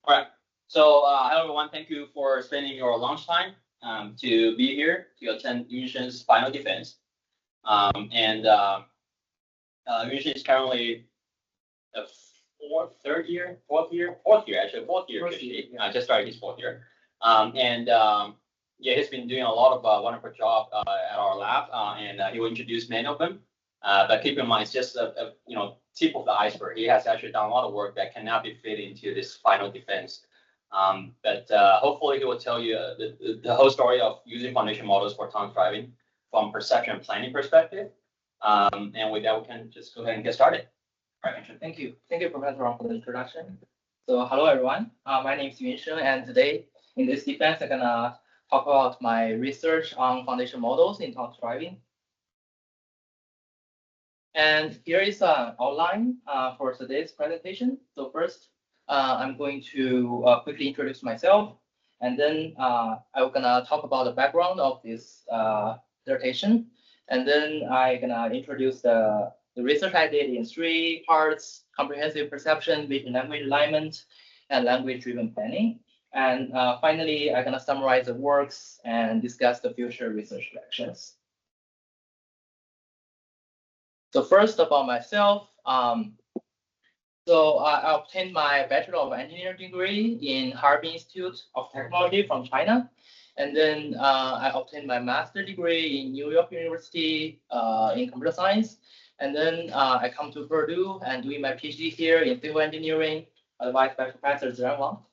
All right. So, hello everyone. Thank you for spending your lunchtime to be here to attend Yunsheng's final defense. Yunsheng is currently the fourth year PhD. Yeah. Just started his 4th year. Yeah, he's been doing a lot of wonderful job at our lab, and he will introduce many of them. But keep in mind, it's just a tip of the iceberg. He has actually done a lot of work that cannot be fit into this final defense. But hopefully he will tell you the whole story of using foundation models for autonomous driving from perception and planning perspective. And with that, we can just go ahead and get started. All right, thank you. Thank you, Professor Wang, for the introduction. So hello, everyone. My name is Yunsheng, and today in this defense, I'm gonna talk about my research on foundation models in autonomous driving. And here is an outline for today's presentation. So first, I'm going to quickly introduce myself, and then I'm gonna talk about the background of this dissertation, and then I'm gonna introduce the research I did in 3 parts: comprehensive perception, vision language alignment, and language-driven planning. And finally, I'm gonna summarize the works and discuss the future research directions. So first about myself, so I obtained my Bachelor of Engineering degree in Harbin Institute of Technology from China. And then I obtained my master's degree in New York University in computer science. And then I come to Purdue and doing my PhD here in civil engineering, advised by Professor Zhiran Wang.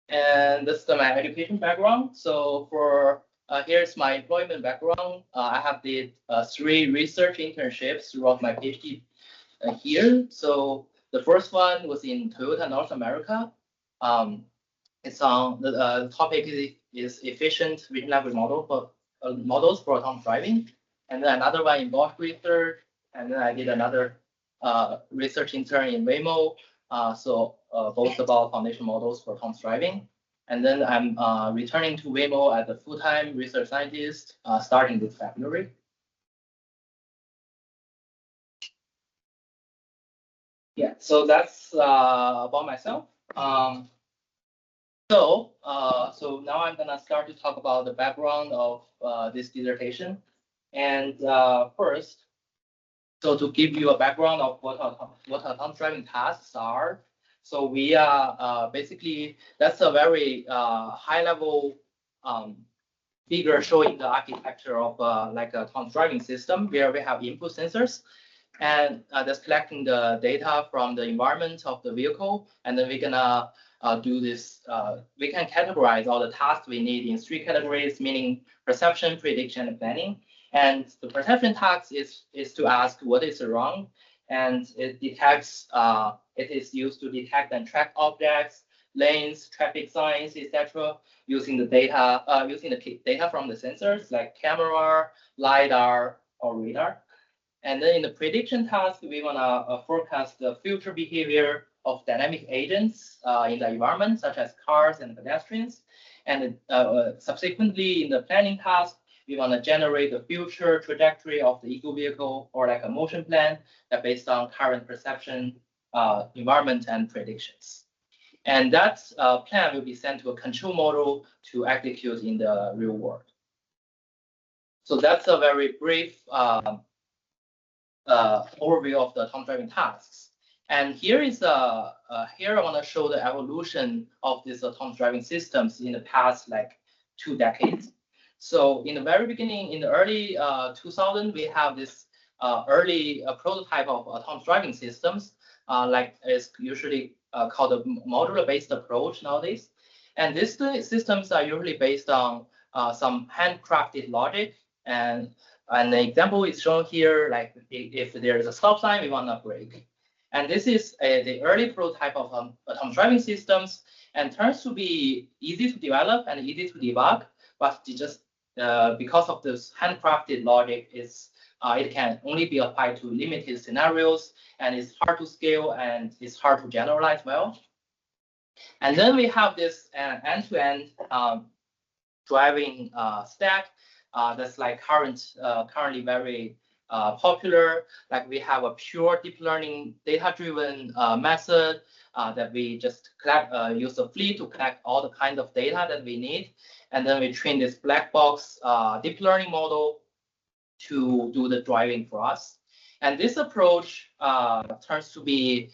And this is my education background. So for here's my employment background. I have did 3 research internships throughout my PhD here. So the first one was in Toyota North America. It's on the topic is efficient vision language models for autonomous driving. And then another one in Bosch research. And then I did another research intern in Waymo. So both about foundation models for autonomous driving. And then I'm returning to Waymo as a full-time research scientist starting this February. Yeah, so that's about myself. So now I'm gonna start to talk about the background of this dissertation. And first, so to give you a background of what autonomous driving tasks are. So we are basically, that's a very high level figure showing the architecture of like a autonomous driving system where we have input sensors and that's collecting the data from the environment of the vehicle. And then we're gonna do this, we can categorize all the tasks we need in 3 categories, meaning perception, prediction, and planning. And the perception task is to ask what is wrong, and it detects, it is used to detect and track objects, lanes, traffic signs, etc., using the data from the sensors like camera, LiDAR, or radar. And then in the prediction task, we wanna forecast the future behavior of dynamic agents in the environment, such as cars and pedestrians. And subsequently, in the planning task, we want to generate the future trajectory of the eco vehicle or like a motion plan that based on current perception, environment, and predictions. And that plan will be sent to a control model to execute in the real world. So that's a very brief overview of the autonomous driving tasks. And here is here I want to show the evolution of these autonomous driving systems in the past like 2 decades. So in the very beginning, in the early 2000, we have this early prototype of autonomous driving systems, like it's usually called a modular-based approach nowadays. And these systems are usually based on some handcrafted logic. And an example is shown here, like if there is a stop sign, we want to brake. And this is the early prototype of autonomous driving systems, and turns to be easy to develop and easy to debug. But it just because of this handcrafted logic, it can only be applied to limited scenarios, and it's hard to scale and it's hard to generalize well. And then we have this end-to-end driving stack that's like currently very popular. Like we have a pure deep learning data-driven method that we just use a fleet to collect all the kind of data that we need. And then we train this black box deep learning model to do the driving for us. And this approach turns to be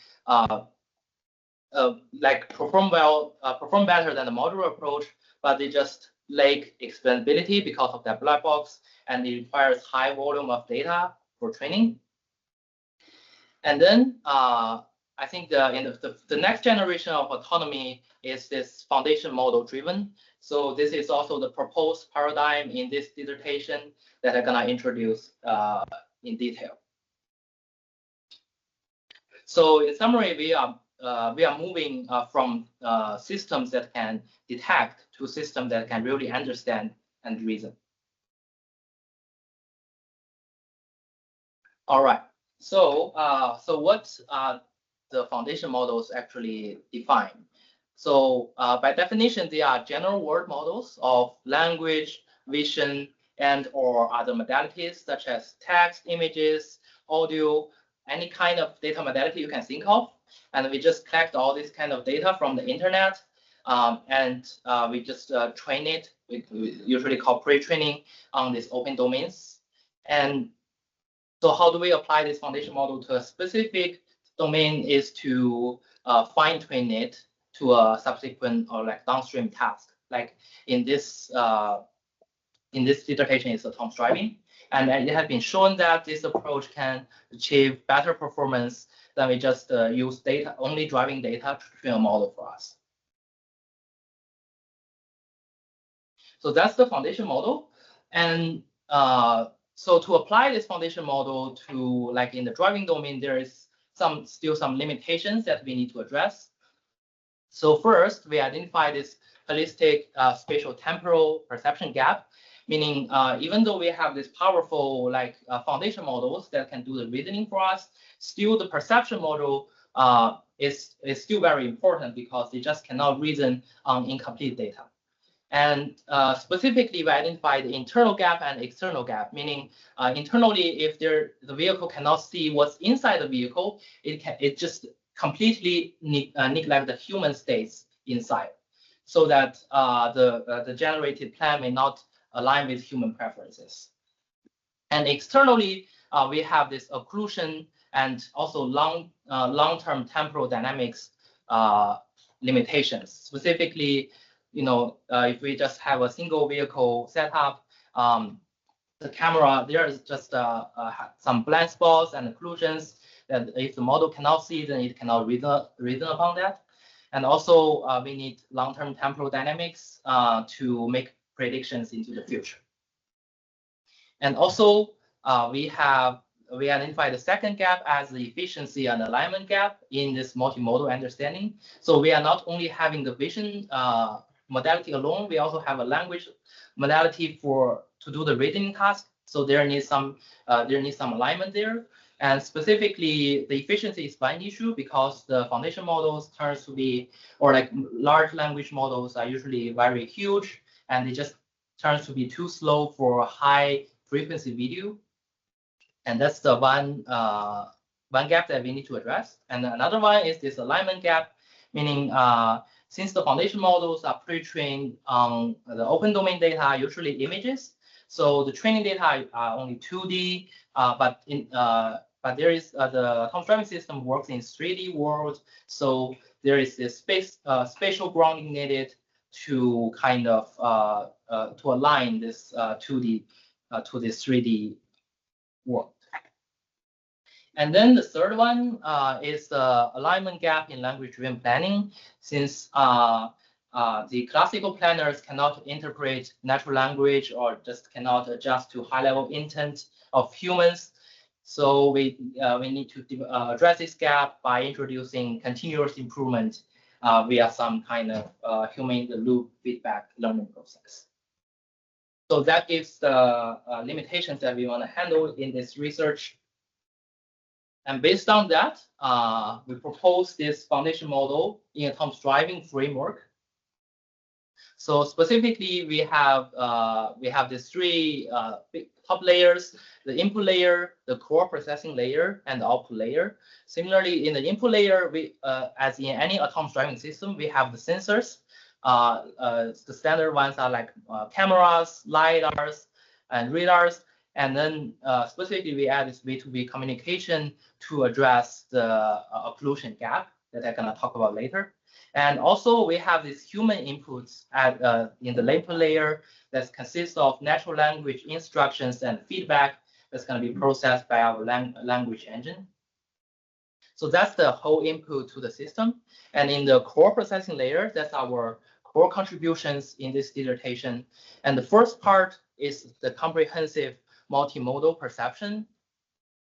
like perform better than the modular approach, but they just lack explainability because of that black box, and it requires high volume of data for training. And then I think the next generation of autonomy is this foundation model driven. So this is also the proposed paradigm in this dissertation that I'm gonna introduce in detail. So in summary, we are moving from systems that can detect to systems that can really understand and reason. All right. So what the foundation models actually define? So by definition, they are general word models of language, vision, and or other modalities such as text, images, audio, any kind of data modality you can think of. And we just collect all this kind of data from the internet, and we just train it. We usually call pre-training on these open domains. And so how do we apply this foundation model to a specific domain is to fine-tune it to a subsequent or like downstream task. Like in this dissertation is autonomous driving. And it has been shown that this approach can achieve better performance than we just use data, only driving data to train a model for us. So that's the foundation model. And so to apply this foundation model to like in the driving domain, there is still some limitations that we need to address. So first, we identify this holistic spatial temporal perception gap, meaning even though we have this powerful like foundation models that can do the reasoning for us, still the perception model is still very important because they just cannot reason on incomplete data. And specifically, we identify the internal gap and external gap, meaning internally, if the vehicle cannot see what's inside the vehicle, it just completely neglect the human states inside, so that the generated plan may not align with human preferences. And externally, we have this occlusion and also long-term temporal dynamics limitations. Specifically, if we just have a single vehicle setup, the camera, there is just some blind spots and occlusions that if the model cannot see, then it cannot reason upon that. And also, we need long-term temporal dynamics to make predictions into the future. And also, we identify the second gap as the efficiency and alignment gap in this multimodal understanding. So we are not only having the vision modality alone, we also have a language modality to do the reasoning task. So there needs some alignment there. And specifically, the efficiency is one issue because the foundation models turns to be, or like large language models are usually very huge, and it just turns to be too slow for high frequency video. And that's the one gap that we need to address. And another one is this alignment gap, meaning since the foundation models are pre-trained on the open domain data, usually images, so the training data are only 2D, but there is the autonomous driving system works in 3D world, so there is this spatial grounding needed to kind of to align this 2D to this 3D world. And then the third one is the alignment gap in language-driven planning, since the classical planners cannot interpret natural language or just cannot adjust to high-level intent of humans. So we need to address this gap by introducing continuous improvement via some kind of human-in-the-loop feedback learning process. So that gives the limitations that we want to handle in this research. And based on that, we propose this foundation model in autonomous driving framework. So specifically, we have these three top layers, the input layer, the core processing layer, and the output layer. Similarly, in the input layer, we, as in any autonomous driving system, we have the sensors. The standard ones are like cameras, lidars, and radars. And then specifically, we add this V2V communication to address the occlusion gap that I'm going to talk about later. And also, we have these human inputs in the input layer that consists of natural language instructions and feedback that's going to be processed by our language engine. So that's the whole input to the system. And in the core processing layer, that's our core contributions in this dissertation. And the first part is the comprehensive multimodal perception.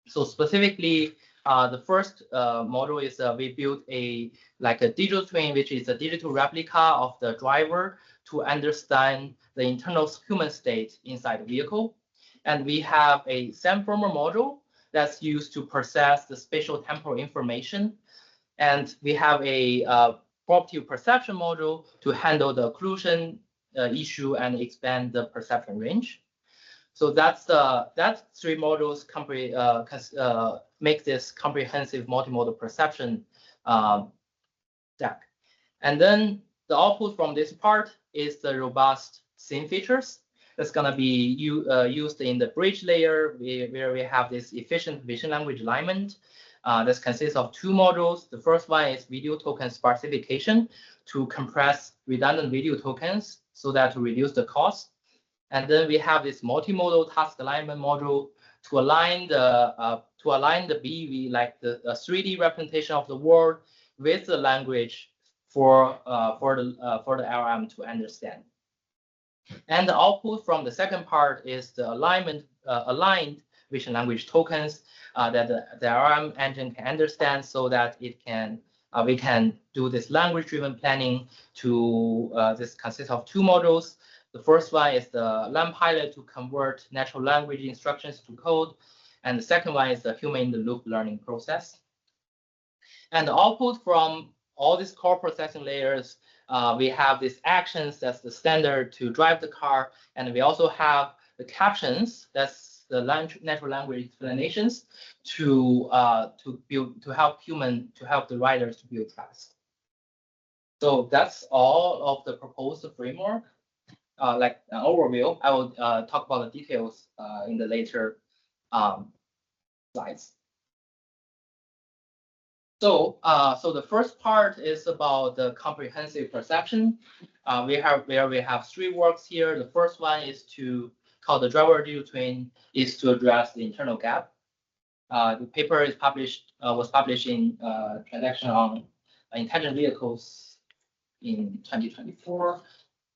So specifically, the first model is we built a digital twin, which is a digital replica of the driver to understand the internal human state inside the vehicle. And we have a SAM-former module that's used to process the spatial temporal information. And we have a property perception module to handle the occlusion issue and expand the perception range. So that three modules make this comprehensive multimodal perception stack. And then the output from this part is the robust scene features that's going to be used in the bridge layer, where we have this efficient vision language alignment. This consists of two modules. The first one is video token sparsification to compress redundant video tokens so that to reduce the cost. And then we have this multimodal task alignment module to align the BEV, like the 3D representation of the world, with the language for the LLM to understand. And the output from the second part is the aligned vision language tokens that the LLM engine can understand, so that it can we can do this language-driven planning. This consists of two modules. The first one is the LAM pilot to convert natural language instructions to code, and the second one is the human-in-the-loop learning process. And the output from all these core processing layers, we have these actions, that's the standard to drive the car, and we also have the captions, that's the natural language explanations to help the riders to build trust. So that's all of the proposed framework. Like an overview, I will talk about the details in the later slides. So the first part is about the comprehensive perception. We have three works here. The first one is called the driver digital twin, is to address the internal gap. The paper is was published in Transaction on Intelligent Vehicles in 2024.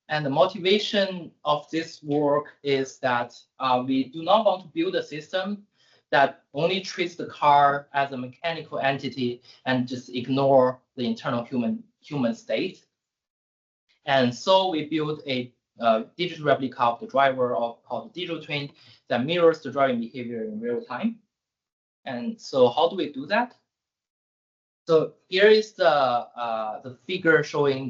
And the motivation of this work is that we do not want to build a system that only treats the car as a mechanical entity and just ignore the internal human state. And so we built a digital replica of the driver called the digital twin that mirrors the driving behavior in real time. And so how do we do that? So here is the figure showing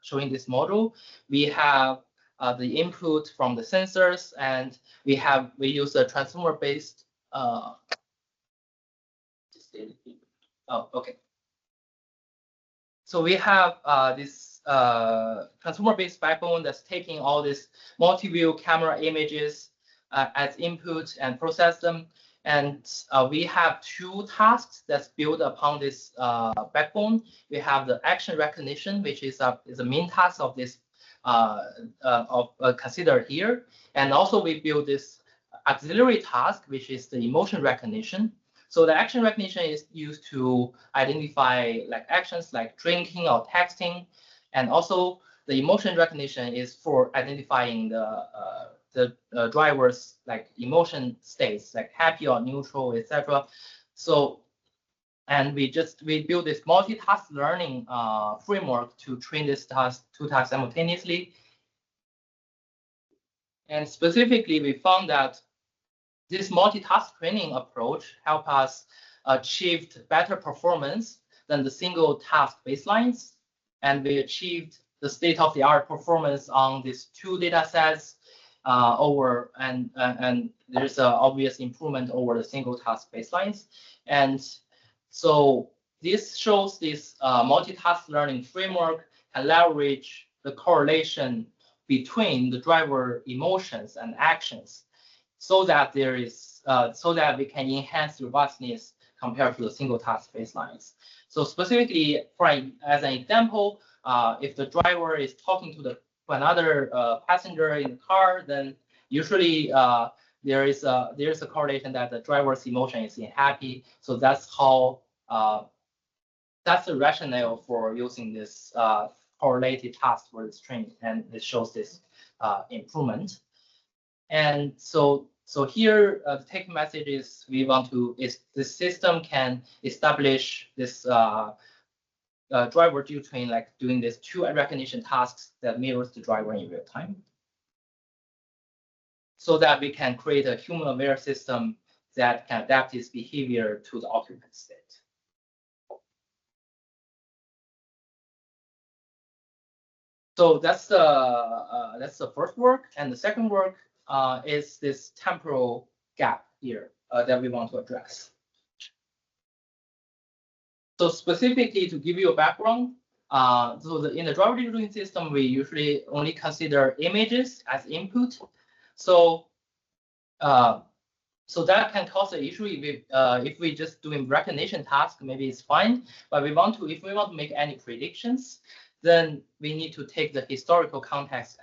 showing this model. We have the input from the sensors, and we use a transformer-based. Okay. So we have this transformer-based backbone that's taking all these multi-view camera images as input and process them. And we have two tasks that's built upon this backbone. We have the action recognition, which is a main task of this considered here. And also we build this auxiliary task, which is the emotion recognition. So the action recognition is used to identify like actions like drinking or texting, and also the emotion recognition is for identifying the driver's like emotion states, like happy or neutral, etc. So, and we build this multitask learning framework to train this two tasks simultaneously. And specifically, we found that this multitask training approach helped us achieve better performance than the single task baselines. And we achieved the state-of-the-art performance on these two data sets over and there's an obvious improvement over the single task baselines. And so this shows this multitask learning framework can leverage the correlation between the driver emotions and actions, so that there is so that we can enhance robustness compared to the single task baselines. So specifically, as an example, if the driver is talking to another passenger in the car, then usually there is a correlation that the driver's emotion is happy. So that's how that's the rationale for using this correlated task for this training, and it shows this improvement. And so here the take message is the system can establish this driver due train, like doing this two recognition tasks that mirrors the driver in real time, so that we can create a human aware system that can adapt its behavior to the occupant state. So that's the first work, and the second work is this temporal gap here that we want to address. So specifically, to give you a background, in the driver deducing system, we usually only consider images as input. So that can cause an issue if we just doing recognition task, maybe it's fine. But if we want to make any predictions, then we need to take the historical context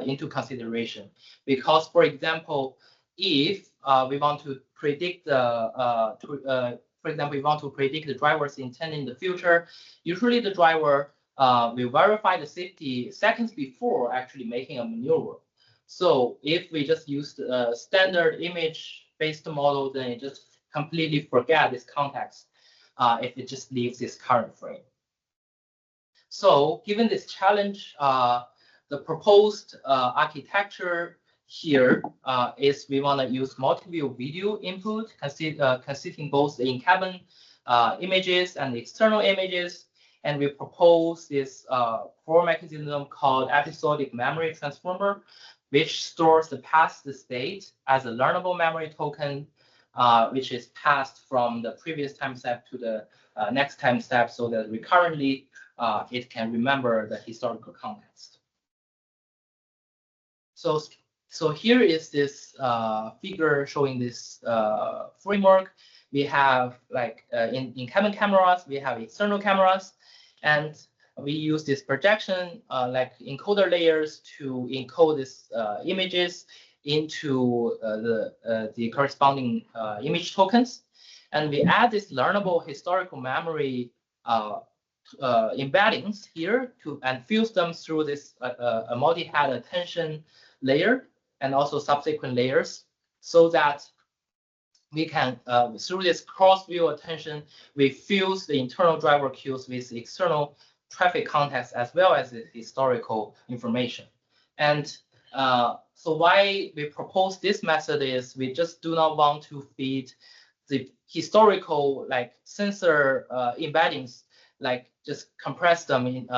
into consideration. Because, for example, if we want to predict we want to predict the driver's intent in the future, usually the driver will verify the safety seconds before actually making a maneuver. So if we just use the standard image-based model, then it just completely forget this context if it just leaves this current frame. So given this challenge, the proposed architecture here is we want to use multi-view video input, consisting both the in-cabin images and the external images. And we propose this core mechanism called episodic memory transformer, which stores the past state as a learnable memory token, which is passed from the previous time step to the next time step, so that recurrently it can remember the historical context. So here is this figure showing this framework. We have like in-cabin cameras, we have external cameras, and we use this projection like encoder layers to encode these images into the corresponding image tokens. And we add this learnable historical memory embeddings here and fuse them through this a multi-head attention layer and also subsequent layers, so that we can, through this cross-view attention, we fuse the internal driver cues with the external traffic context as well as the historical information. And so why we propose this method is we just do not want to feed the historical like sensor embeddings, like just compress them in,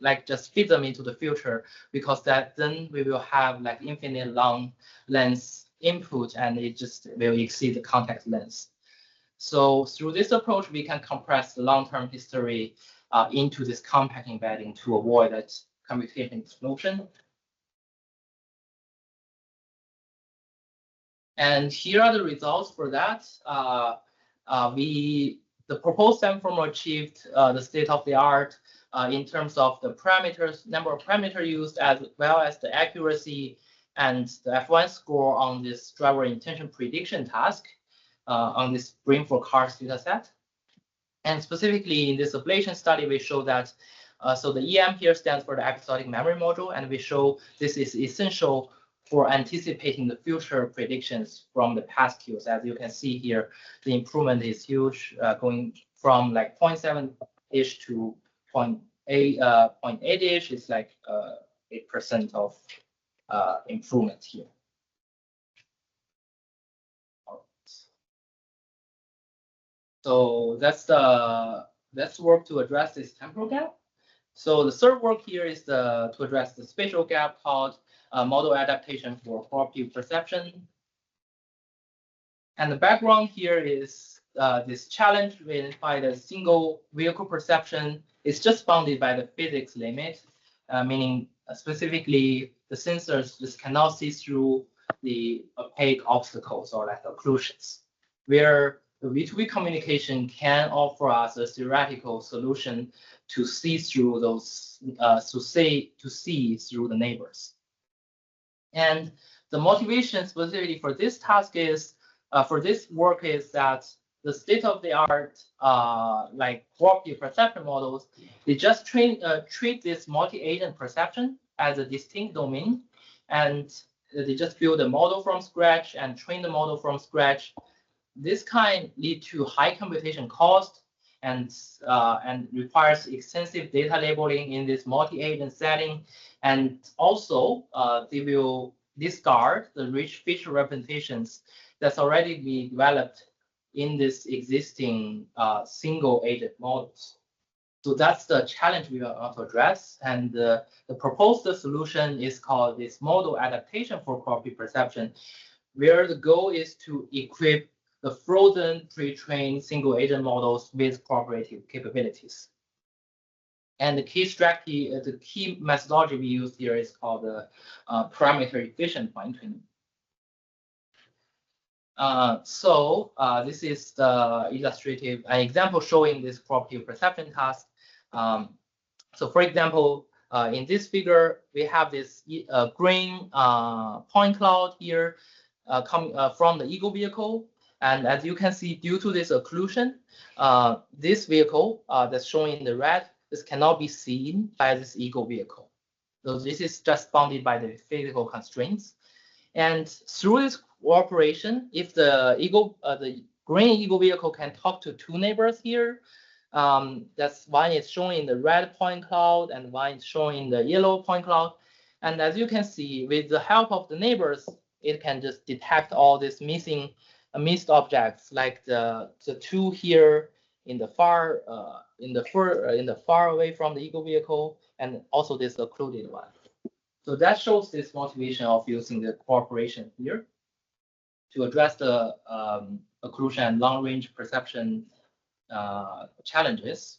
like just feed them into the future, because then we will have like infinite long length input and it just will exceed the context length. So through this approach, we can compress the long-term history into this compact embedding to avoid that computation explosion. And here are the results for that. The proposed transformer achieved the state-of-the-art in terms of the parameters, number of parameters used, as well as the accuracy and the F1 score on this driver intention prediction task on this brain for cars dataset. And specifically in this ablation study, we show that, so the EM here stands for the episodic memory module, and we show this is essential for anticipating the future predictions from the past cues. As you can see here, the improvement is huge, going from like 0.7-ish to 0.8-ish. It's like 8% of improvement here. So that's work to address this temporal gap. So the third work here is to address the spatial gap called model adaptation for cooperative perception. And the background here is this challenge to identify the single vehicle perception is just bounded by the physics limit, meaning specifically the sensors just cannot see through the opaque obstacles or like occlusions, where the V2V communication can offer us a theoretical solution to see through those, to see through the neighbors. And the motivation specifically for this task is, for this work is that the state-of-the-art like cooperative perception models, they just treat this multi-agent perception as a distinct domain, and they just build a model from scratch and train the model from scratch. This kind lead to high computation cost and requires extensive data labeling in this multi-agent setting, and also they will discard the rich feature representations that's already been developed in this existing single agent models. So that's the challenge we want to address. And the proposed solution is called this model adaptation for cooperative perception, where the goal is to equip the frozen pre-trained single agent models with cooperative capabilities. And the key strategy, the key methodology we use here is called the parameter efficient fine tuning. This is the illustrative example showing this cooperative perception task. So for example, in this figure, we have this green point cloud here coming from the ego vehicle. And as you can see, due to this occlusion, this vehicle that's shown in the red, this cannot be seen by this ego vehicle. So this is just bounded by the physical constraints. And through this cooperation, if the green ego vehicle can talk to two neighbors here, that's one is shown in the red point cloud and one is shown in the yellow point cloud. And as you can see, with the help of the neighbors, it can just detect all these missed objects, like the two here in the far away from the ego vehicle, and also this occluded one. So that shows this motivation of using the cooperation here to address the occlusion and long-range perception challenges.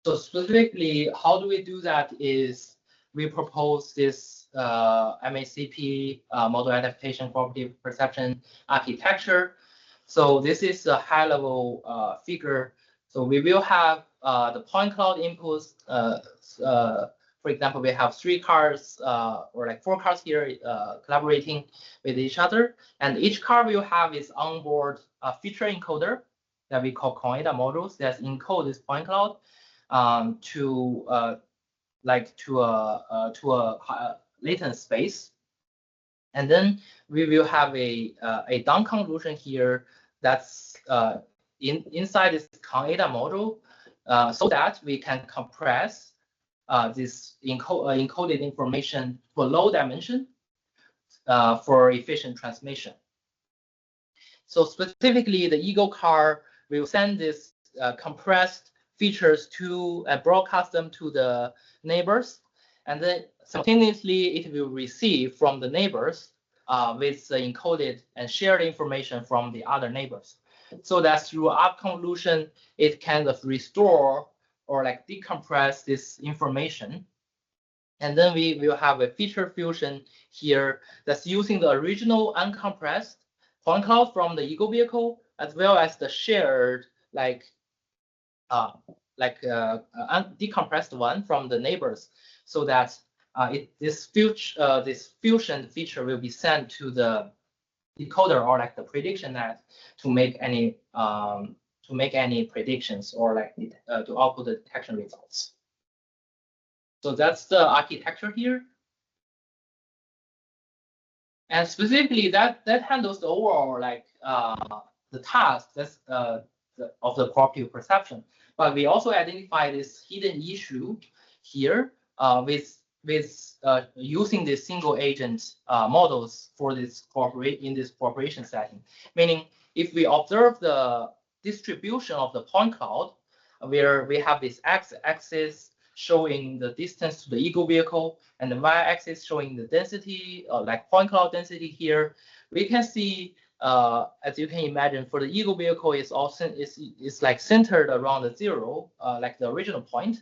So specifically, how do we do that is we propose this MACP model adaptation cooperative perception architecture. So this is a high-level figure. So we will have the point cloud inputs. For example, we have 3 cars or like 4 cars here collaborating with each other, and each car will have its onboard feature encoder that we call CONADA modules that encode this point cloud to a latent space. And then we will have a down convolution here that's inside this CONADA module, so that we can compress this encoded information for low dimension for efficient transmission. So specifically, the ego car will send this compressed features to broadcast them to the neighbors, and then simultaneously it will receive from the neighbors with the encoded and shared information from the other neighbors, so that through up convolution it kind of restore or like decompress this information. And then we will have a feature fusion here that's using the original uncompressed point cloud from the ego vehicle, as well as the shared decompressed one from the neighbors, so that this fusion feature will be sent to the decoder or like the prediction net to make any predictions or like to output the detection results. So that's the architecture here. And specifically that handles the overall like the task that's of the cooperative perception. But we also identify this hidden issue here with using the single agent models for this cooperation setting. Meaning, if we observe the distribution of the point cloud where we have this x-axis showing the distance to the ego vehicle, and the y-axis showing the density, like point cloud density here. We can see, as you can imagine, for the ego vehicle, it's like centered around the 0, like the original point.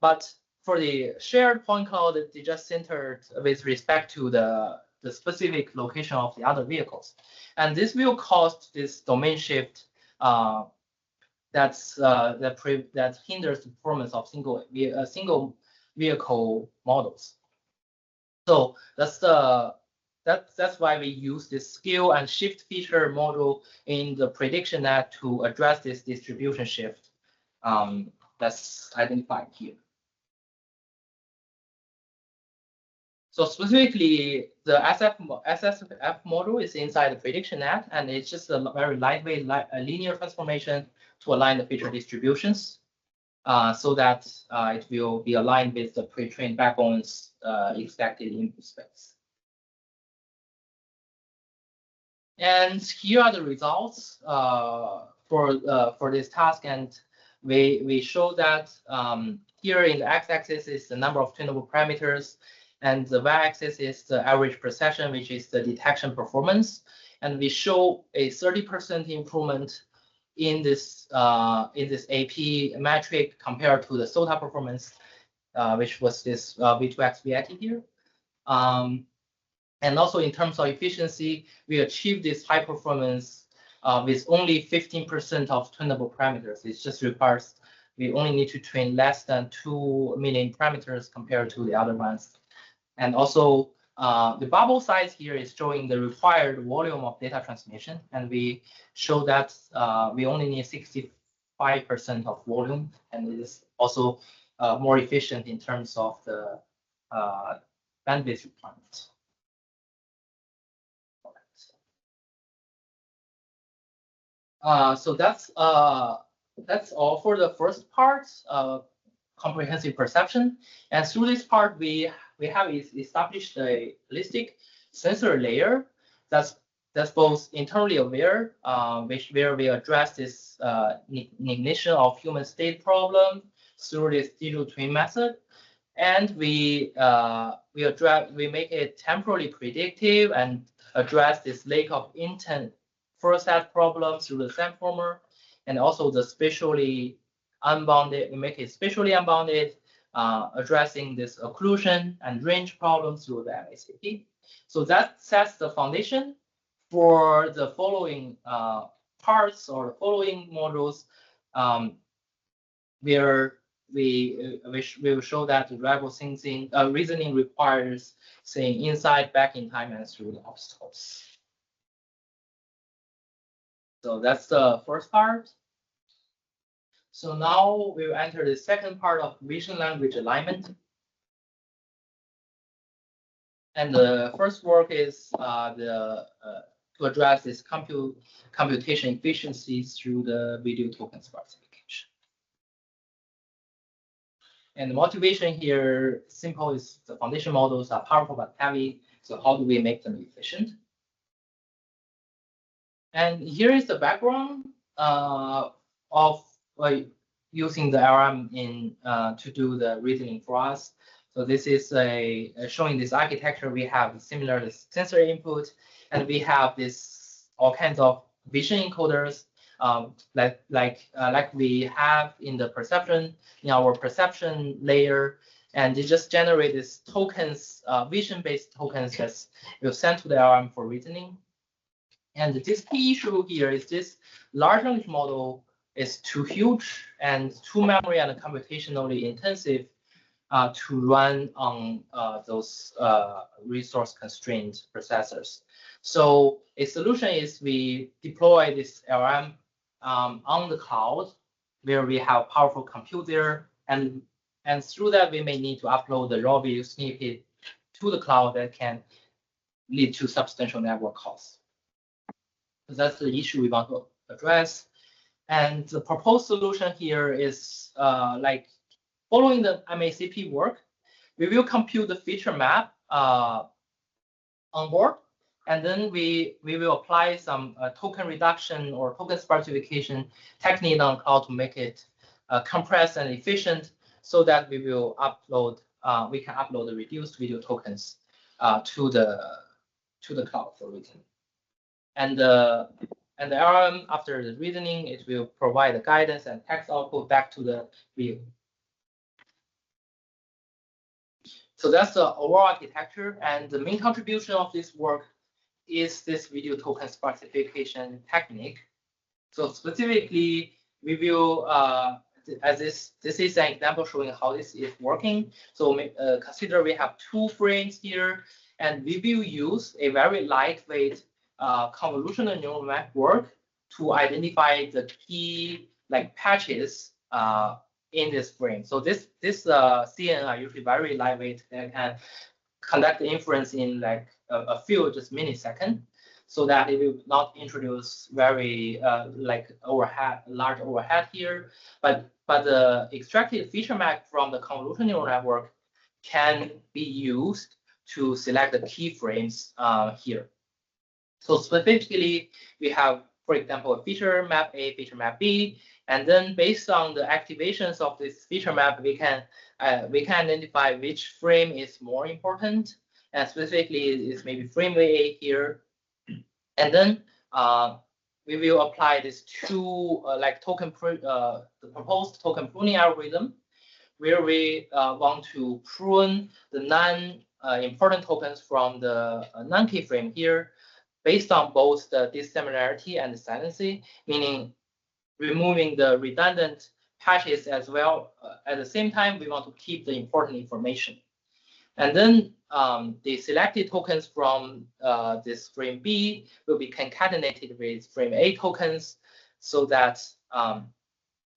But for the shared point cloud, they just centered with respect to the specific location of the other vehicles. And this will cause this domain shift that hinders the performance of single vehicle models. So that's why we use this scale and shift feature model in the prediction net to address this distribution shift that's identified here. So specifically, the SSF model is inside the prediction net, and it's just a very lightweight linear transformation to align the feature distributions so that it will be aligned with the pre-trained backbone's expected input space. And here are the results for this task, and we show that here in the x-axis is the number of tunable parameters, and the y-axis is the average precession, which is the detection performance. And we show a 30% improvement in this AP metric compared to the SOTA performance, which was this V2X VIT here. And also in terms of efficiency, we achieved this high performance with only 15% of tunable parameters. It just requires, we only need to train less than 2 million parameters compared to the other ones. And also the bubble size here is showing the required volume of data transmission. And we show that we only need 65% of volume, and it is also more efficient in terms of the bandwidth requirements. So that's all for the first part, comprehensive perception. And through this part, we have established a holistic sensor layer that's both internally aware, where we address this ignition of human state problem through this digital twin method, and we make it temporally predictive and address this lack of intent first set problem through the SAMformer, and also the spatially unbounded. We make it spatially unbounded, addressing this occlusion and range problems through the MACP. So that sets the foundation for the following parts or following modules, where we will show that the reliable sensing reasoning requires saying inside, back in time, and through the obstacles. So that's the first part. So now we'll enter the second part of vision language alignment. And the first work is to address this computation efficiency through the video token sparsification. And the motivation here, simple, is the foundation models are powerful but heavy. So how do we make them efficient? And here is the background of using the LLM to do the reasoning for us. So this is showing this architecture. We have similar sensor input, and we have this all kinds of vision encoders, like we have in the perception, in our perception layer, and they just generate these tokens, vision-based tokens that will send to the LLM for reasoning. And this key issue here is this large language model is too huge and too memory and computationally intensive to run on those resource-constrained processors. So a solution is we deploy this LLM on the cloud, where we have powerful compute there, and through that we may need to upload the raw video snippet to the cloud that can lead to substantial network costs. So that's the issue we want to address. And the proposed solution here is like following the MACP work, we will compute the feature map on board, and then we will apply some token reduction or token sparsification technique on cloud to make it compressed and efficient, so that we will upload. We can upload the reduced video tokens to the cloud for reasoning. And the LLM, after the reasoning, it will provide the guidance and text output back to the view. So that's the overall architecture, and the main contribution of this work is this video token specification technique. So specifically, we will, as this is an example showing how this is working. So consider we have 2 frames here, and we will use a very lightweight convolutional neural network to identify the key patches in this frame. So this CNN are usually very lightweight and can conduct the inference in a few just milliseconds, so that it will not introduce very large overhead here. But the extracted feature map from the convolutional neural network can be used to select the key frames here. So specifically, we have, for example, a feature map A, feature map B, and then based on the activations of this feature map, we can identify which frame is more important, and specifically it's maybe frame A here. And then we will apply this to the proposed token pruning algorithm, where we want to prune the non-important tokens from the non-key frame here, based on both the dissimilarity and the silency, meaning removing the redundant patches as well. At the same time, we want to keep the important information. And then the selected tokens from this frame B will be concatenated with frame A tokens, so that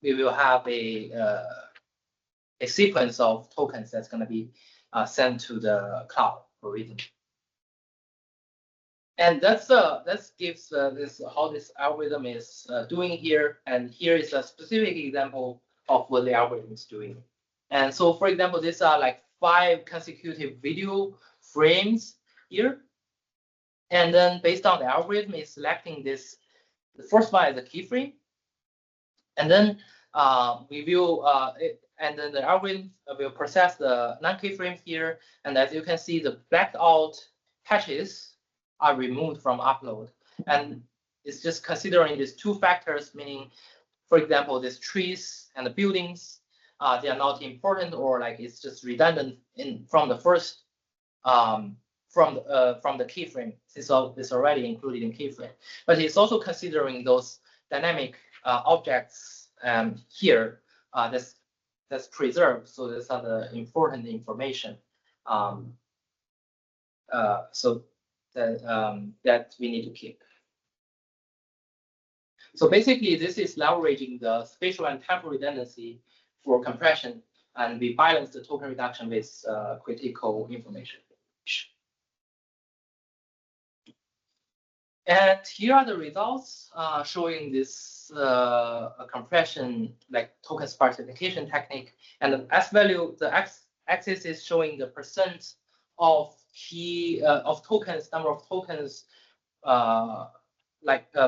we will have a sequence of tokens that's going to be sent to the cloud for reasoning. And that gives this how this algorithm is doing here. And here is a specific example of what the algorithm is doing. And so, for example, these are 5 consecutive video frames here. And then based on the algorithm, is selecting this. The first one is a key frame. And then we will, and then the algorithm will process the non-key frames here. And as you can see, the blacked out patches are removed from upload. And it's just considering these 2 factors, meaning, for example, these trees and the buildings, they are not important, or it's just redundant from the first from the key frame. It's already included in key frame, but it's also considering those dynamic objects here that's preserved. So these are the important information. So that we need to keep. So basically, this is leveraging the spatial and temporal redundancy for compression, and we balance the token reduction with critical information. And here are the results showing this compression token specification technique. And the S value, the x-axis is showing the percent of key of tokens, number of tokens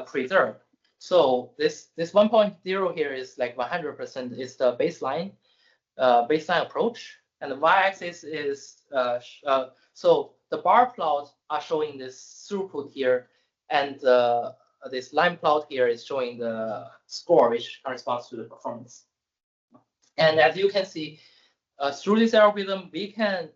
preserved. So this 1.0 here is 100% is the baseline approach, and the y-axis is so the bar plots are showing this throughput here, and this line plot here is showing the score, which corresponds to the performance. And as you can see, through this algorithm, we can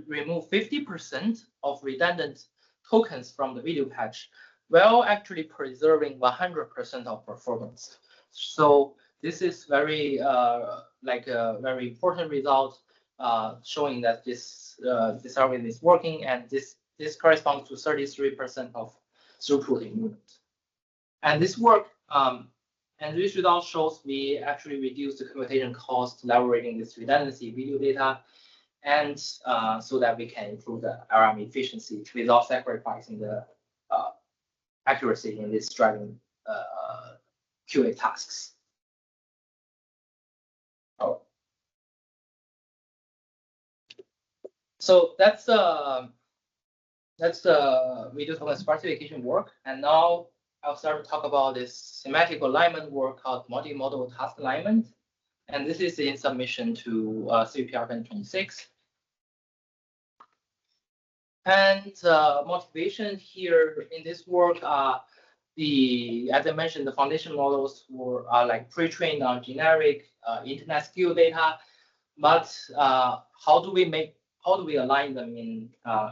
remove 50% of redundant tokens from the video patch, while actually preserving 100% of performance. So this is very a very important result, showing that this algorithm is working, and this corresponds to 33% of throughput in units. And this work and this result shows we actually reduce the computation cost leveraging this redundancy video data, and so that we can improve the LLM efficiency without sacrificing the accuracy in this driving QA tasks. Oh. So that's the video token specification work, and now I'll start to talk about this semantic alignment work called multimodal task alignment. And this is in submission to CPR 2026. And motivation here in this work are as I mentioned, the foundation models are like pre-trained on generic internet skill data. But how do we align them in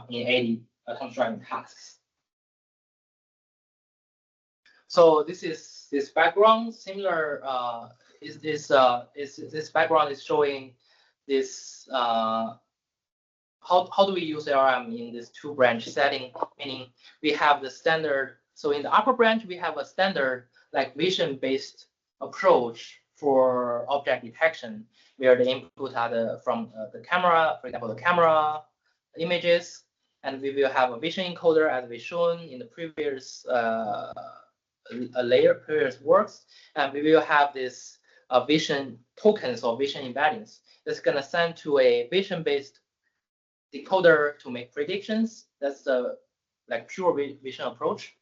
80 autonomous driving tasks? So this is this background. Similar this background is showing this how do we use LRM in this two branch setting? Meaning we have the standard. So in the upper branch we have a standard like vision based approach for object detection, where the input are from the camera, for example, the camera images, and we will have a vision encoder as we shown in the previous previous works, and we will have this vision tokens or vision embeddings that's going to send to a vision-based decoder to make predictions. That's the like pure vision approach.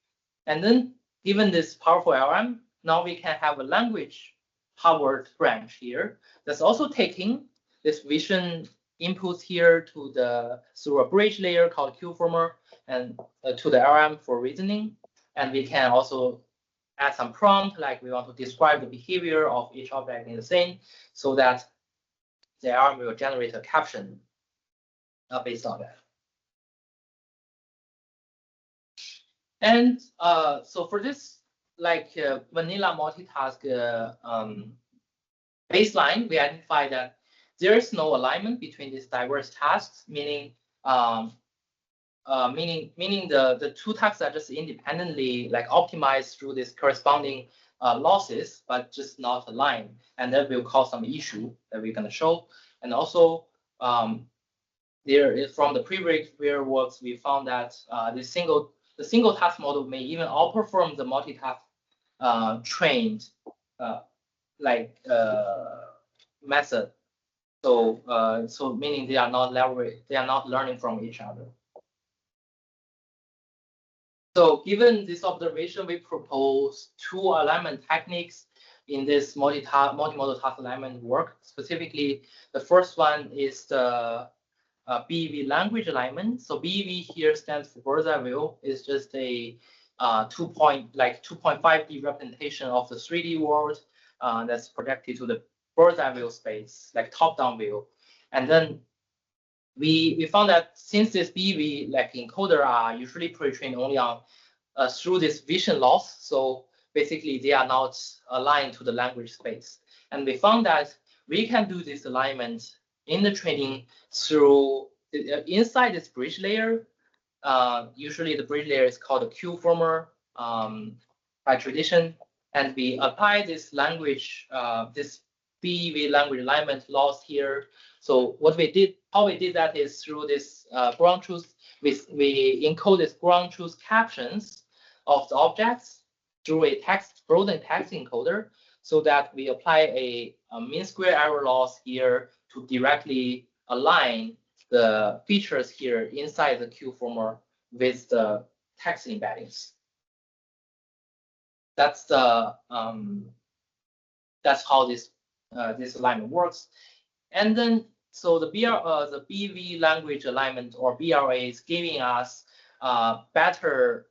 And then given this powerful LLM, now we can have a language powered branch here that's also taking this vision inputs here to through a bridge layer called QFormer and to the LLM for reasoning. And we can also add some prompt, like we want to describe the behavior of each object in the scene, so that the LLM will generate a caption based on that. And so for this like vanilla multitask baseline, we identify that there is no alignment between these diverse tasks, meaning the two tasks are just independently like optimized through this corresponding losses, but just not aligned, and that will cause some issue that we're going to show. And also there is from the previous works we found that the single task model may even outperform the multitask trained method. So meaning they are not learning from each other. So given this observation, we propose two alignment techniques in this multimodal task alignment work. Specifically, the first one is the BEV language alignment. So BEV here stands for bird's eye view. It's just a 2.5D representation of the 3D world that's projected to the bird's eye view space, like top-down view. And then we found that since this BEV like encoder are usually pre-trained only on through this vision loss, so basically they are not aligned to the language space. And we found that we can do this alignment in the training through inside this bridge layer. Usually the bridge layer is called a QFormer by tradition, and we apply this language, this BEV language alignment loss here. So how we did that is through this ground truth. We encode this ground truth captions of the objects through a frozen text encoder, so that we apply a mean square error loss here to directly align the features here inside the QFormer with the text embeddings. That's how this alignment works. And then so the BEV language alignment, or BLA, is giving us better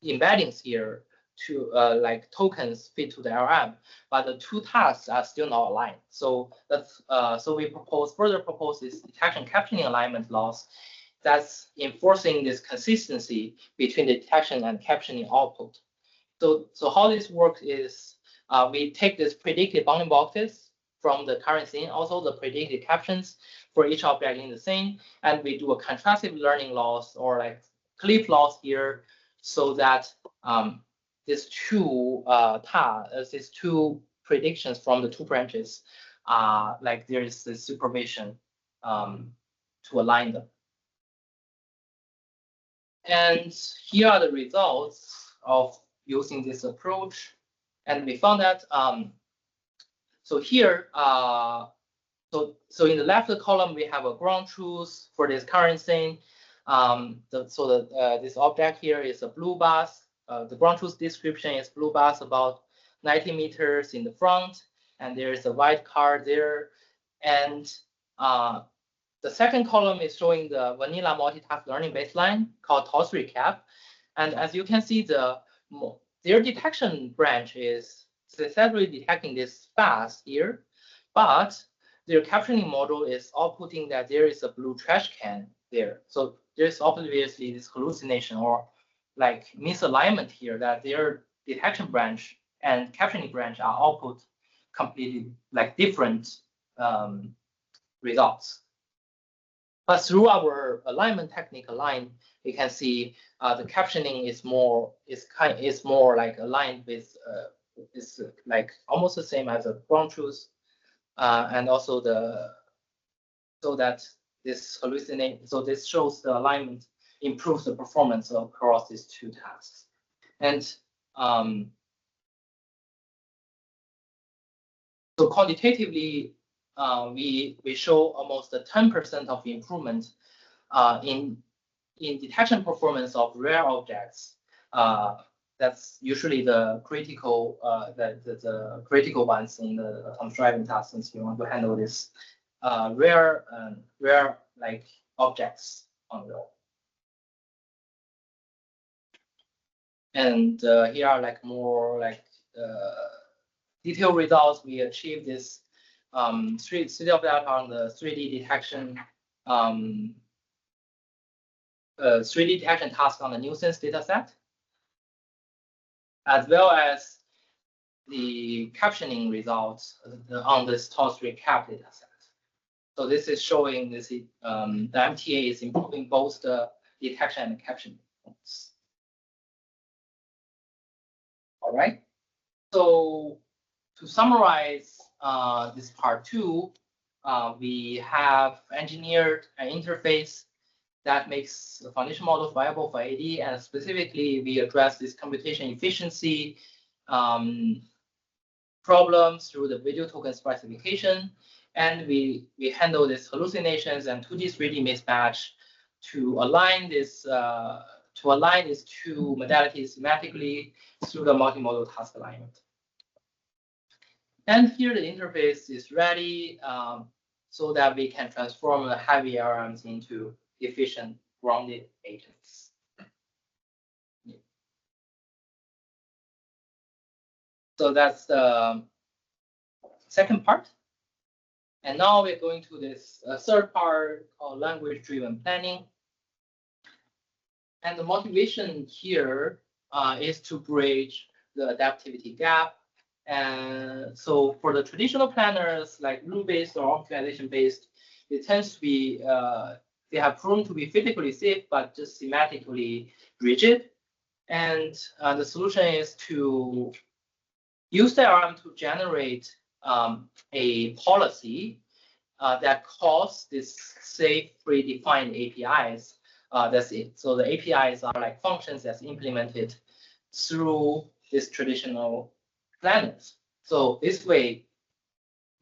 embeddings here to like tokens fit to the LLM, but the two tasks are still not aligned. So that's so we further propose this detection captioning alignment loss that's enforcing this consistency between the detection and captioning output. So how this works is we take this predicted bounding boxes from the current scene, also the predicted captions for each object in the scene, and we do a contrastive learning loss or like cliff loss here, so that these two predictions from the two branches, like there is this supervision to align them. And here are the results of using this approach, and we found that so here so in the left column we have a ground truth for this current scene. This object here is a blue bus, the ground truth description is blue bus about 90 meters in the front, and there's a white car there. And the second column is showing the vanilla multitask learning baseline called TOS recap. And as you can see, their detection branch is successfully detecting this fast here, but their captioning model is outputting that there is a blue trash can there. So there's obviously this hallucination or like misalignment here, that their detection branch and captioning branch are output completely like different results. But through our alignment technique align, you can see the captioning is more like aligned with is like almost the same as a ground truth, and also so that this this shows the alignment improves the performance across these two tasks. And so quantitatively, we show almost a 10% of improvement in detection performance of rare objects. That's usually the critical the critical ones in the autonomous driving task, since you want to handle this rare like objects on the road. And here are like more like detailed results. We achieved this state of the art on the 3D detection 3D detection task on the nuisance dataset, as well as the captioning results on this TOS recap dataset. So this is showing this the MTA is improving both the detection and captioning performance. All right. So to summarize this part 2, we have engineered an interface that makes the foundation model viable for AD, and specifically we address this computation efficiency problems through the video token specification, and we handle this hallucinations and 2D 3D mismatch to align this these two modalities thematically through the multimodal task alignment. And here the interface is ready so that we can transform the heavy LLMs into efficient grounded agents. So that's the second part. And now we're going to this third part called language-driven planning. And the motivation here is to bridge the adaptivity gap. And so for the traditional planners, like rule-based or optimization-based, it tends to be, they have proven to be physically safe, but just thematically rigid. And the solution is to use the LLM to generate a policy that calls this safe predefined APIs. That's it. So the APIs are like functions that's implemented through this traditional planners. So this way,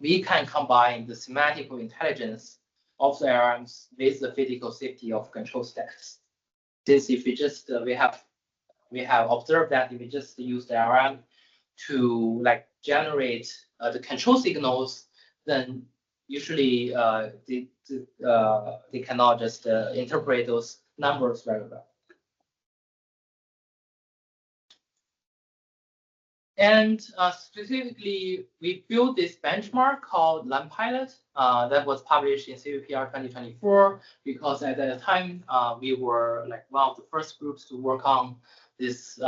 we can combine the semantical intelligence of the LLMs with the physical safety of control stacks. Since if we just we have observed that if we just use the LLM to like generate the control signals, then usually they cannot just interpret those numbers very well. And specifically, we built this benchmark called LangPilot that was published in CVPR 2024, because at that time we were like one of the first groups to work on this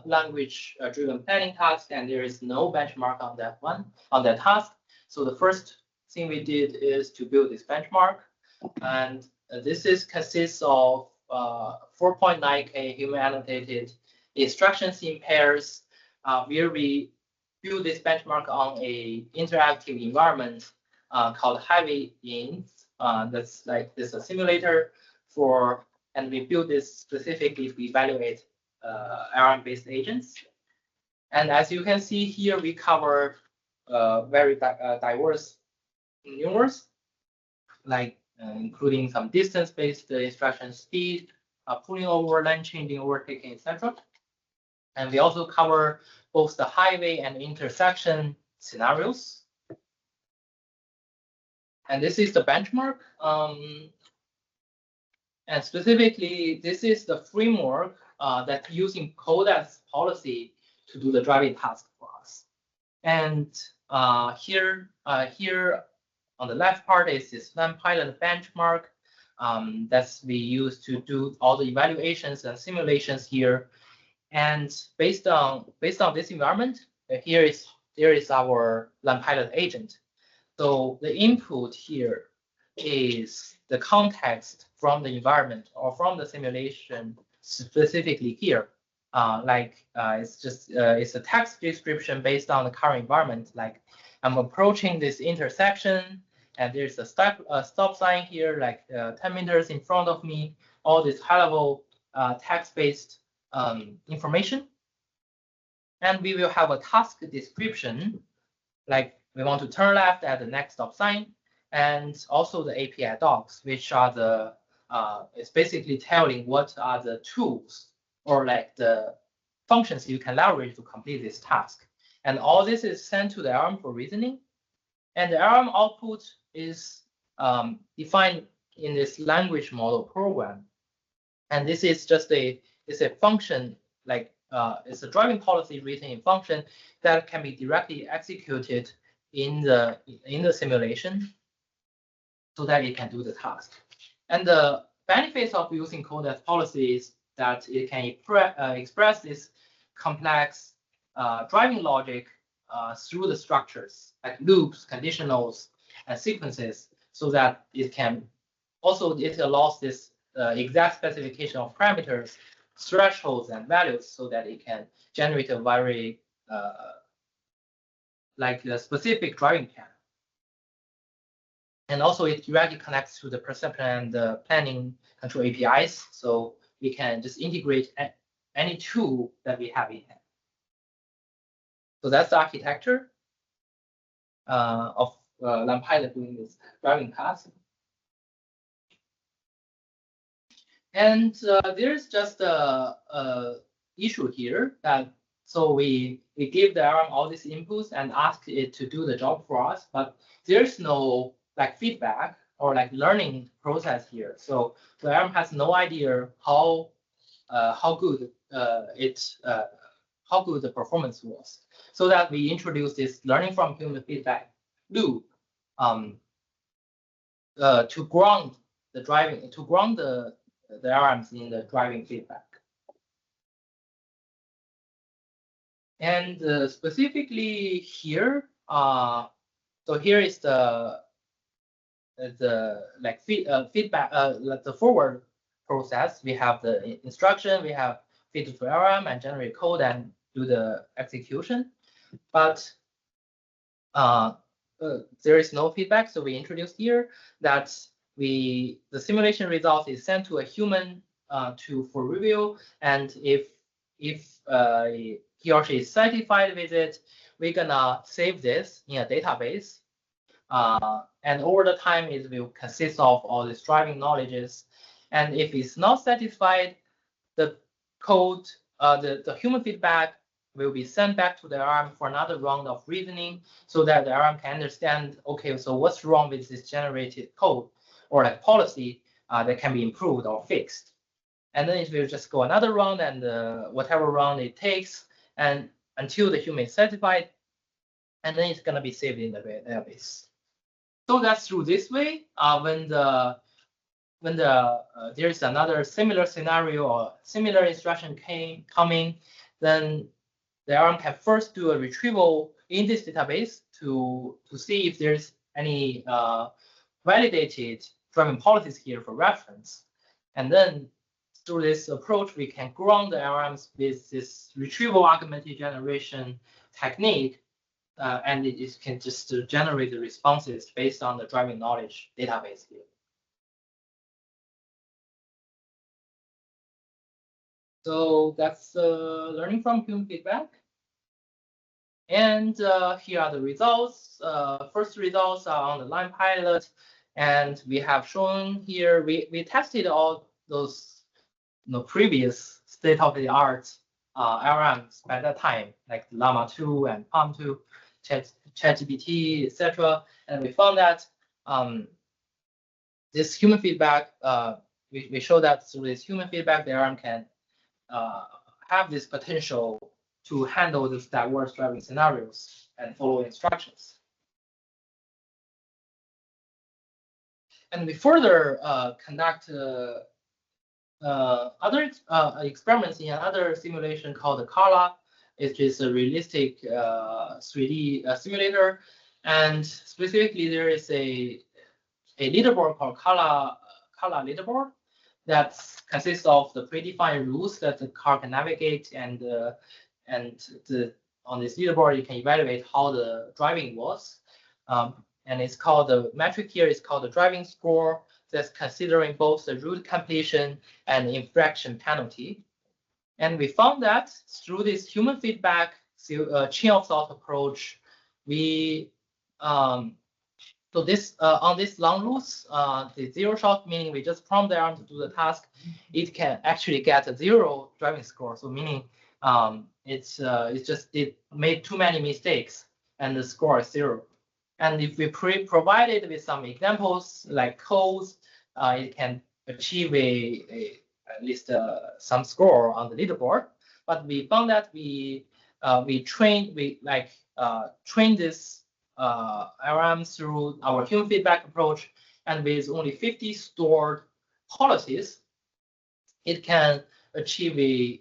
language-driven planning task, and there is no benchmark on that task. So the first thing we did is to build this benchmark, and this consists of 4.9K human annotated instructions in pairs, where we build this benchmark on a interactive environment called Heavy-In. That's like this a simulator for, and we build this specifically to evaluate LLM-based agents. And as you can see here, we cover very diverse numbers, like including some distance-based instruction speed, pulling over, line changing, overtaking, etc. And we also cover both the highway and intersection scenarios. And this is the benchmark. And specifically, this is the framework that's using code as policy to do the driving task for us. And here on the left part is this NumPilot benchmark that's we use to do all the evaluations and simulations here. And based on this environment, there is our NumPilot agent. So the input here is the context from the environment or from the simulation specifically here. It's a text description based on the current environment. Like I'm approaching this intersection and there's a stop sign here, like 10 meters in front of me, all this high level text-based information. And we will have a task description, like we want to turn left at the next stop sign, and also the API docs, which are the it's basically telling what are the tools or like the functions you can leverage to complete this task. And all this is sent to the LLM for reasoning. And the LLM output is defined in this language model program. And this is just a function, like it's a driving policy written in function that can be directly executed in the simulation so that it can do the task. And the benefits of using code as policy is that it can express this complex driving logic through the structures like loops, conditionals, and sequences, so that it allows this exact specification of parameters, thresholds, and values, so that it can generate a very specific driving path. And also it directly connects to the perception and the planning control APIs, so we can just integrate any tool that we have in hand. So that's the architecture of NumPilot doing this driving task. And there's just a issue here that so we give the LLM all these inputs and ask it to do the job for us, but there's no like feedback or like learning process here. So the LLM has no idea how good the performance was. So that we introduce this learning from human feedback loop to ground the LLMs in the driving feedback. And specifically here, so here is the feedback, like the forward process. We have the instruction, we have feed to LLM and generate code and do the execution. But there is no feedback, so we introduced here that the simulation result is sent to a human for review, and if he or she is satisfied with it, we're gonna save this in a database. And over the time, it will consist of all these driving knowledges. And if it's not satisfied, the code, the human feedback will be sent back to the LLM for another round of reasoning, so that the LLM can understand, okay, so what's wrong with this generated code or like policy that can be improved or fixed. And then it will just go another round, and whatever round it takes, and until the human is satisfied, and then it's gonna be saved in the database. So that's through this way. When there's another similar scenario or similar instruction coming, then the LLM can first do a retrieval in this database to see if there's any validated driving policies here for reference. And then through this approach, we can ground the LLMs with this retrieval augmented generation technique, and it can just generate the responses based on the driving knowledge database here. So that's learning from human feedback. And here are the results. First results are on the NumPilot, and we have shown here, we tested all those previous state-of-the-art LLMs by that time, like Llama 2 and Palm 2, ChatGPT, etc. And we found that this human feedback, we show that through this human feedback, the LLM can have this potential to handle these diverse driving scenarios and follow instructions. And we further conduct other experiments in another simulation called Kala. It is a realistic 3D simulator, and specifically there is a leaderboard called Kala leaderboard that consists of the predefined rules that the car can navigate, and on this leaderboard you can evaluate how the driving was. And it's called, the metric here is called the driving score, that's considering both the route completion and infraction penalty. And we found that through this human feedback chain of thought approach, we so this on this long routes, the zero shot, meaning we just prompt the arm to do the task, it can actually get a 0 driving score. So meaning it made too many mistakes and the score is 0. And if we provide it with some examples like codes, it can achieve at least some score on the leaderboard. But we found that we train this LLM through our human feedback approach, and with only 50 stored policies, it can achieve a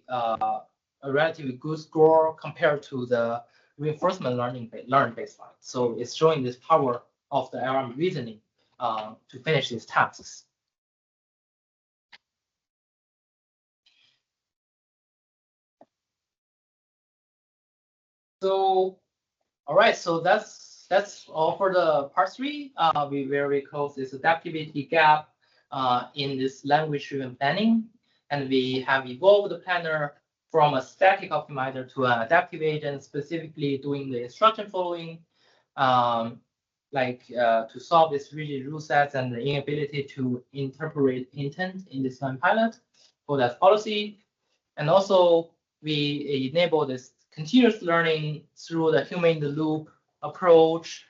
relatively good score compared to the reinforcement learning baseline. So it's showing this power of the LLM reasoning to finish these tasks. So, all right, so that's all for the part 3. We very close this adaptivity gap in this language-driven planning, and we have evolved the planner from a static optimizer to an adaptive agent, specifically doing the instruction following, to solve this rigid rule sets and the inability to interpret intent in this line pilot for that policy. And also we enable this continuous learning through the human in the loop approach,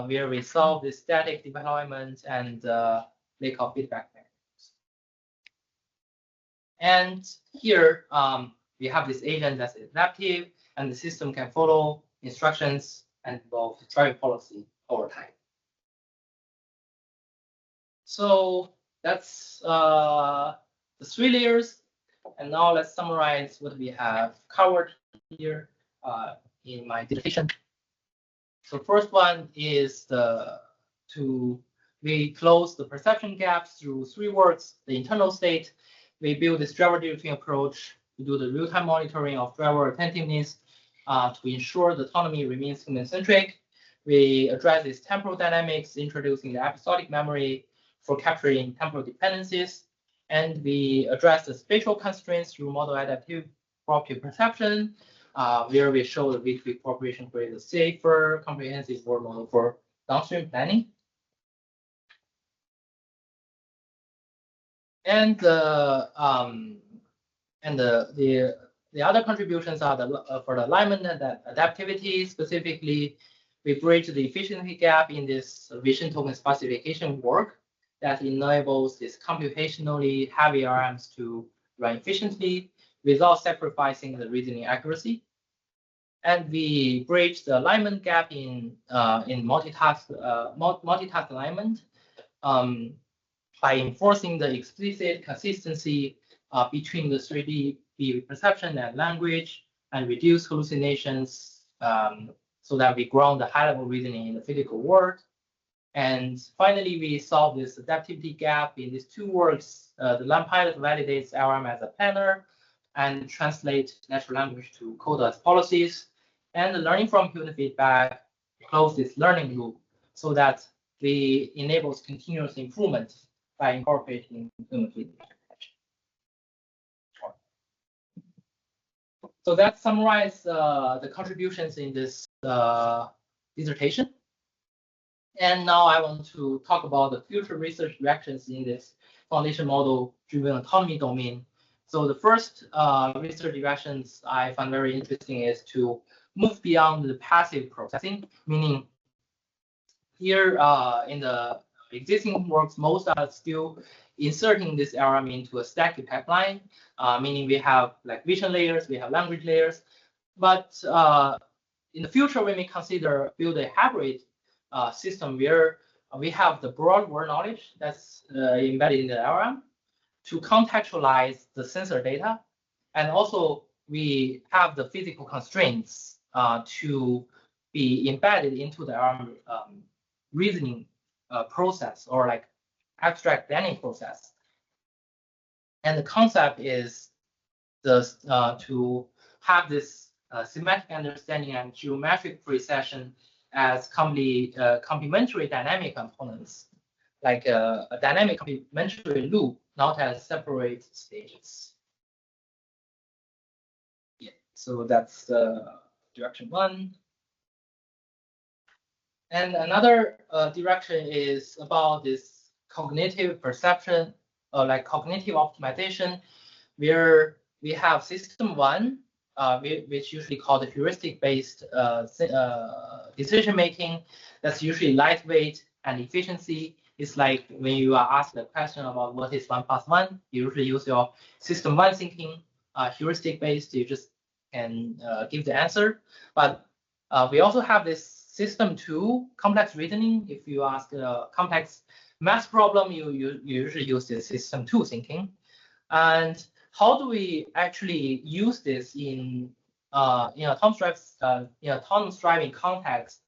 where we solve the static deployment and lack of feedback mechanisms. And here we have this agent that's adaptive, and the system can follow instructions and evolve the driving policy over time. So that's the 3 layers. And now let's summarize what we have covered here in my dissertation. So first one is we close the perception gaps through 3 works: the internal state, we build this driver directing approach, we do the real-time monitoring of driver attentiveness to ensure the autonomy remains human-centric. We address these temporal dynamics, introducing the episodic memory for capturing temporal dependencies. And we address the spatial constraints through model adaptive cooperative perception, where we show the weak cooperation creates a safer, comprehensive world model for downstream planning. And the other contributions are for the alignment and the adaptivity. Specifically, we bridge the efficiency gap in this vision token specification work that enables this computationally heavy RMs to run efficiently without sacrificing the reasoning accuracy. And we bridge the alignment gap in multitask alignment by enforcing the explicit consistency between the 3D perception and language, and reduce hallucinations so that we ground the high-level reasoning in the physical world. And finally, we solve this adaptivity gap in these 2 works. The line pilot validates LLM as a planner and translates natural language to code as policies. And the learning from human feedback close this learning loop so that we enables continuous improvement by incorporating human feedback. So that summarizes the contributions in this dissertation. And now I want to talk about the future research directions in this foundation model driven autonomy domain So the first research directions I found very interesting is to move beyond the passive processing, meaning here in the existing works, most are still inserting this LLM into a static pipeline, meaning we have like vision layers, we have language layers, but in the future, we may consider build a hybrid system where we have the broad word knowledge that's embedded in the LLM to contextualize the sensor data. And also we have the physical constraints to be embedded into the LLM reasoning process or like abstract planning process. And the concept is to have this semantic understanding and geometric precision as complementary dynamic components, like a dynamic complementary loop, not as separate stages. Yeah, so that's direction one. And another direction is about this cognitive perception, like cognitive optimization, where we have system one, which usually called the heuristic-based decision making. That's usually lightweight and efficiency. It's like when you are asked a question about what is 1 + 1, you usually use your system one thinking, heuristic-based. You just can give the answer. But we also have this system two, complex reasoning. If you ask a complex math problem, you usually use the system two thinking. And how do we actually use this in autonomous driving context?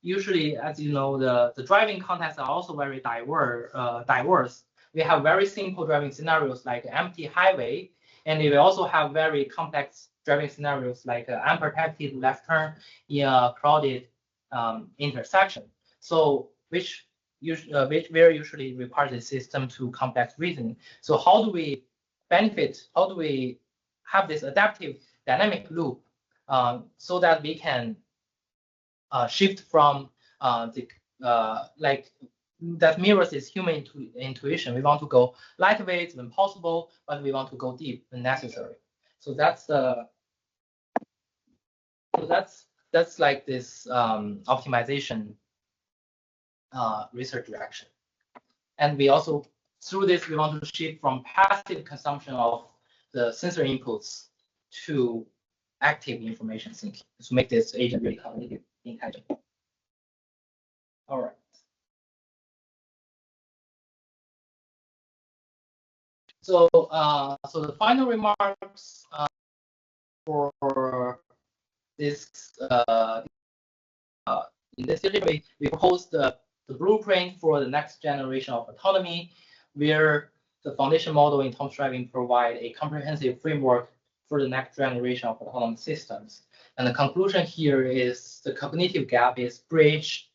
Usually, as you know, the driving contexts are also very diverse. We have very simple driving scenarios like empty highway, and we also have very complex driving scenarios like unprotected left turn in a crowded intersection. So which usually requires a system to complex reasoning. So how do we benefit? How do we have this adaptive dynamic loop so that we can shift from like that mirrors this human intuition. We want to go lightweight when possible, but we want to go deep when necessary. So that's like this optimization research direction. And we also, through this, we want to shift from passive consumption of the sensor inputs to active information thinking to make this agent really cognitive intelligent. All right. So, so the final remarks for this in this series, we proposed the blueprint for the next generation of autonomy, where the foundation model in autonomous driving provide a comprehensive framework for the next generation of autonomous systems. And the conclusion here is the cognitive gap is bridged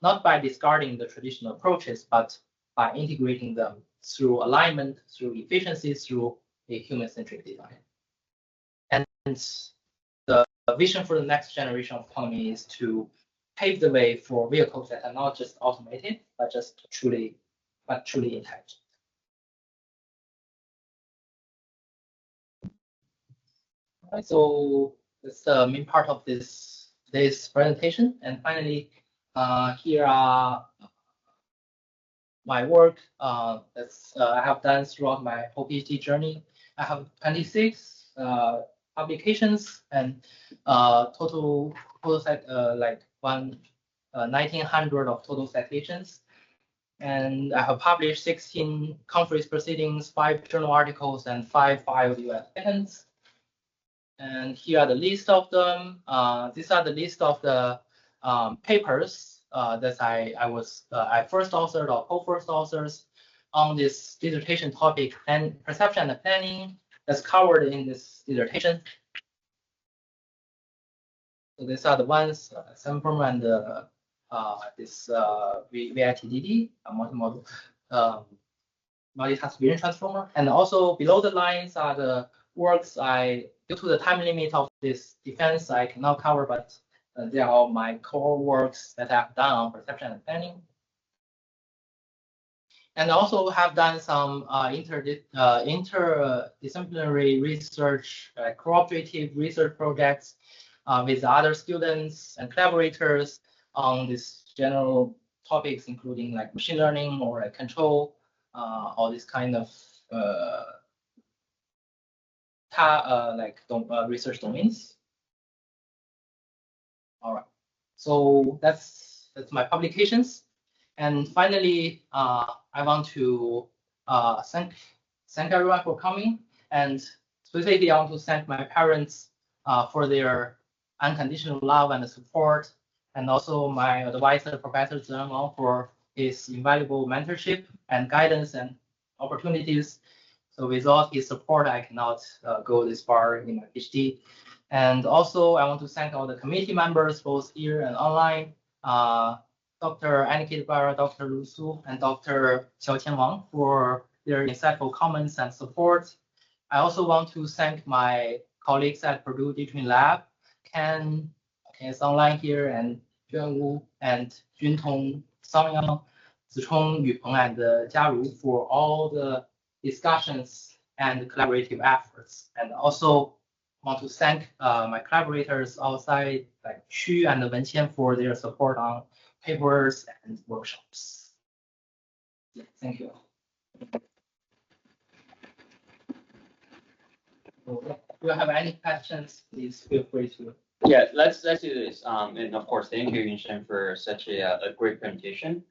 not by discarding the traditional approaches, but by integrating them through alignment, through efficiency, through a human-centric design. And the vision for the next generation of autonomy is to pave the way for vehicles that are not just automated, but just truly intelligent. All right, so that's the main part of today's presentation. And finally, here are my work that's I have done throughout my whole PhD journey. I have 26 publications and total like 1900 of total citations. And I have published 16 conference proceedings, 5 journal articles, and 5 filed US patents. And here are the list of them. These are the list of the papers that I first authored or co-first authors on this dissertation topic, and perception and planning that's covered in this dissertation. So these are the ones, Samform and this VITDD, multimodal multitask vision transformer. And also below the lines are the works due to the time limit of this defense, I cannot cover, but they are all my core works that I've done on perception and planning. And also have done some interdisciplinary research, cooperative research projects with other students and collaborators on these general topics, including like machine learning or like control, all this kind of research domains. All right, so that's my publications. And finally, I want to thank everyone for coming, and specifically I want to thank my parents for their unconditional love and support, and also my advisor, Professor Zheng Wang, for his invaluable mentorship and guidance and opportunities. So without his support, I cannot go this far in my PhD. And also, I want to thank all the committee members, both here and online. Dr. Aniket Bara, Dr. Lu Su, and Dr. Xiaoqian Wang for their insightful comments and support. I also want to thank my colleagues at Purdue Deep Lab, Ken is online here, and Juan Wu, and Juntong, Songyang, Zichong, Yupeng, and Jiaru for all the discussions and collaborative efforts. And also want to thank my collaborators outside, like Xu and Wenqian, for their support on papers and workshops. Yeah, thank you. If you have any questions, please feel free to. Yeah, let's do this. And of course, thank you, Yunsheng, for such a great presentation.